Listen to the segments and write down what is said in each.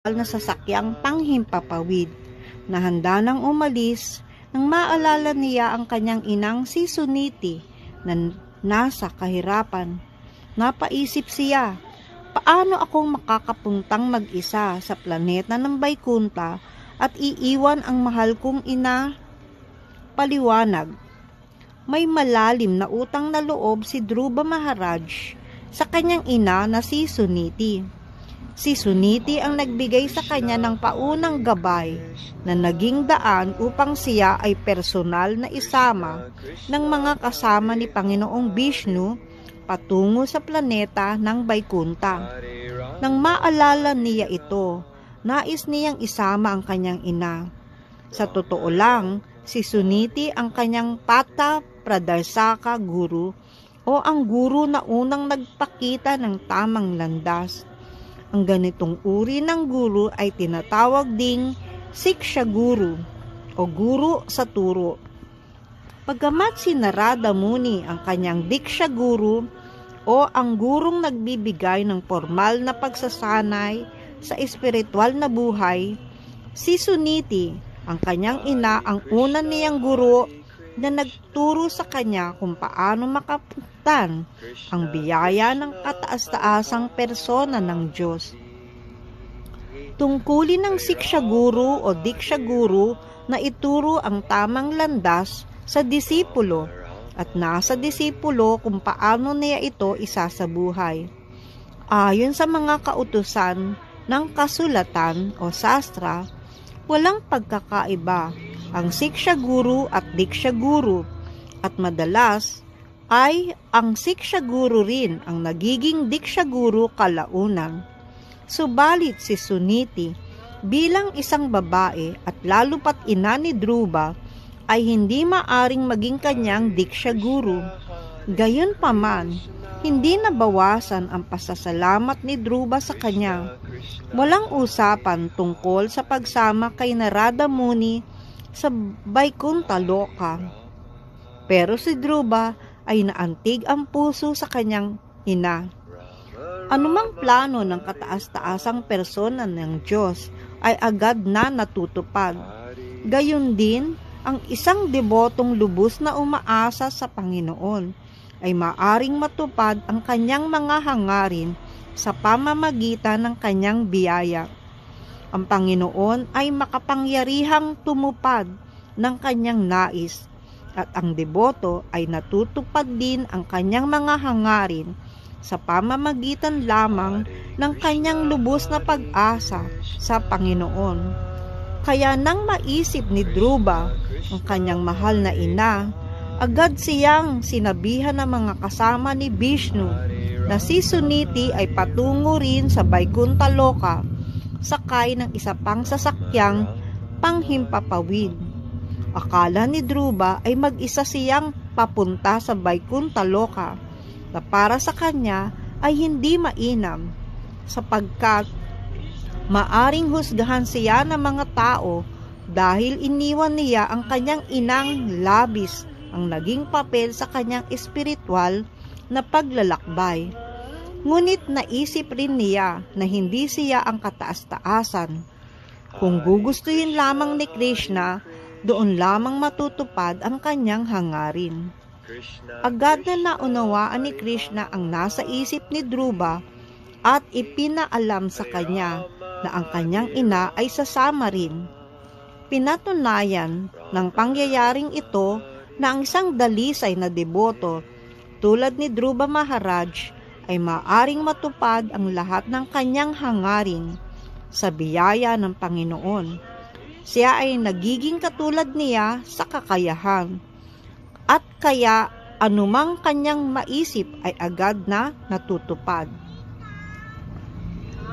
na sasakyang panghimpapawid na handa nang umalis nang maalala niya ang kanyang inang si Suniti na nasa kahirapan. Napaisip siya, paano akong makakapuntang mag-isa sa planeta ng Vaikunta at iiwan ang mahal kong ina? Paliwanag. May malalim na utang na loob si Dhruva Maharaj sa kanyang ina na si Suniti. Si Suniti ang nagbigay sa kanya ng paunang gabay na naging daan upang siya ay personal na isama ng mga kasama ni Panginoong Vishnu patungo sa planeta ng Vaikunta. Nang maalala niya ito, nais niyang isama ang kanyang ina. Sa totoo lang, si Suniti ang kanyang Pata Pradarsaka Guru o ang guru na unang nagpakita ng tamang landas. Ang ganitong uri ng guru ay tinatawag ding Siksha Guru o guru sa turo. Pagkamat si Narada Muni ang kanyang Diksha Guru o ang gurong nagbibigay ng formal na pagsasanay sa espiritual na buhay, si Suniti, ang kanyang ina, ang una niyang guro na nagturo sa kanya kung paano makapuntan ang biyaya ng kataas-taasang persona ng Diyos. Tungkulin ng Siksha Guru o Diksha Guru na ituro ang tamang landas sa disipulo at nasa disipulo kung paano niya ito isasabuhay. Ayon sa mga kautusan ng kasulatan o sastra, walang pagkakaiba ang Siksha Guru at Diksha Guru at madalas ay ang Siksha Guru rin ang nagiging Diksha Guru kalaunan. Subalit si Suniti bilang isang babae at lalo pat ina ni Dhruva ay hindi maaring maging kanyang Diksha Guru. Gayunpaman, hindi nabawasan ang pasasalamat ni Dhruva sa kanya. Walang usapan tungkol sa pagsama kay Narada Muni sa Vaikunta Loka. Pero si Dhruva ay naantig ang puso sa kanyang ina. Anumang plano ng kataas-taasang persona ng Diyos ay agad na natutupad. Gayon din, ang isang debotong lubos na umaasa sa Panginoon ay maaring matupad ang kanyang mga hangarin sa pamamagitan ng kanyang biyaya. Ang Panginoon ay makapangyarihang tumupad ng kanyang nais at ang deboto ay natutupad din ang kanyang mga hangarin sa pamamagitan lamang ng kanyang lubos na pag-asa sa Panginoon. Kaya nang maisip ni Dhruva ang kanyang mahal na ina, agad siyang sinabihan ng mga kasama ni Vishnu na si Suniti ay patungo rin sa Vaikunta Loka sakay ng isa pang sasakyang panghimpapawid. Akala ni Dhruva ay mag-isa siyang papunta sa Vaikunta Loka na para sa kanya ay hindi mainam sapagkat maaring husgahan siya ng mga tao dahil iniwan niya ang kanyang inang labis ang naging papel sa kanyang espiritual na paglalakbay. Ngunit naisip rin niya na hindi siya ang kataas-taasan. Kung gugustuhin lamang ni Krishna, doon lamang matutupad ang kanyang hangarin. Agad na naunawaan ni Krishna ang nasa isip ni Dhruva at ipinaalam sa kanya na ang kanyang ina ay sasama rin. Pinatunayan ng pangyayaring ito na ang isang dalisay na deboto tulad ni Dhruva Maharaj ay maaring matupad ang lahat ng kanyang hangarin sa biyaya ng Panginoon. Siya ay nagiging katulad niya sa kakayahan at kaya anumang kanyang maisip ay agad na natutupad.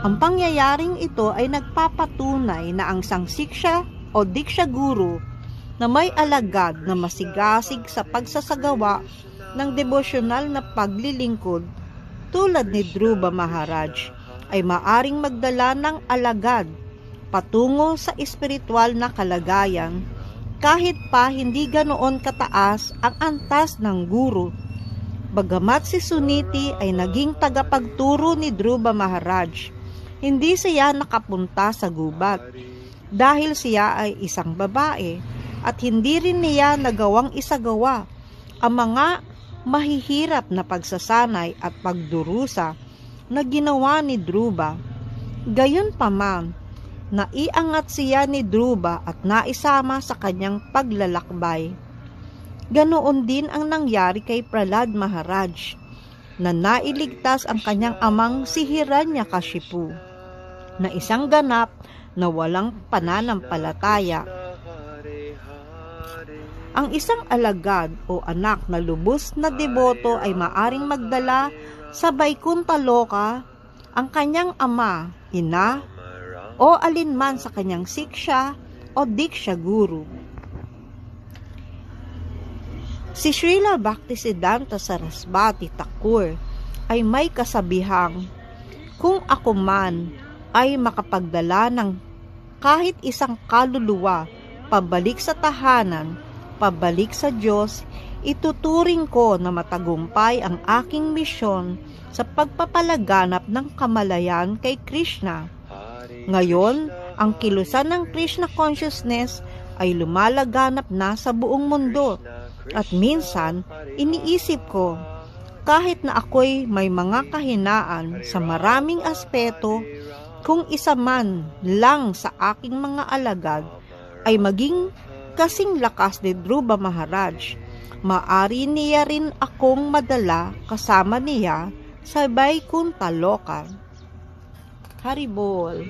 Ang pangyayaring ito ay nagpapatunay na ang isang Siksha o Diksha Guru na may alagad na masigasig sa pagsasagawa ng devosyonal na paglilingkod tulad ni Dhruva Maharaj ay maaring magdala ng alagad patungo sa espiritual na kalagayan kahit pa hindi ganoon kataas ang antas ng guru. Bagamat si Suniti ay naging tagapagturo ni Dhruva Maharaj, Hindi siya nakapunta sa gubat dahil siya ay isang babae at hindi rin niya nagawang isagawa ang mga mahihirap na pagsasanay at pagdurusa na ginawa ni Druba. Gayunpaman, naiangat siya ni Druba at naisama sa kanyang paglalakbay. Ganoon din ang nangyari kay Prahlad Maharaj, na nailigtas ang kanyang amang si Hiranyakashipu, na isang ganap na walang pananampalataya. Ang isang alagad o anak na lubos na deboto ay maaring magdala sa Vaikuntha Loka ang kanyang ama, ina, o alinman sa kanyang siksha o diksha guru. Si Srila Bhaktisiddhanta Sarasvati Thakur ay may kasabihang, kung ako man ay makapagdala ng kahit isang kaluluwa pabalik sa tahanan, pabalik sa Diyos, ituturing ko na matagumpay ang aking misyon sa pagpapalaganap ng kamalayan kay Krishna. Ngayon, ang kilusan ng Krishna consciousness ay lumalaganap na sa buong mundo. At minsan, iniisip ko, kahit na ako'y may mga kahinaan sa maraming aspeto, kung isa man lang sa aking mga alagad ay maging kasing lakas ni Dhruva Maharaj, maari niya rin akong madala kasama niya sa Vaikuntha Loka. Haribol.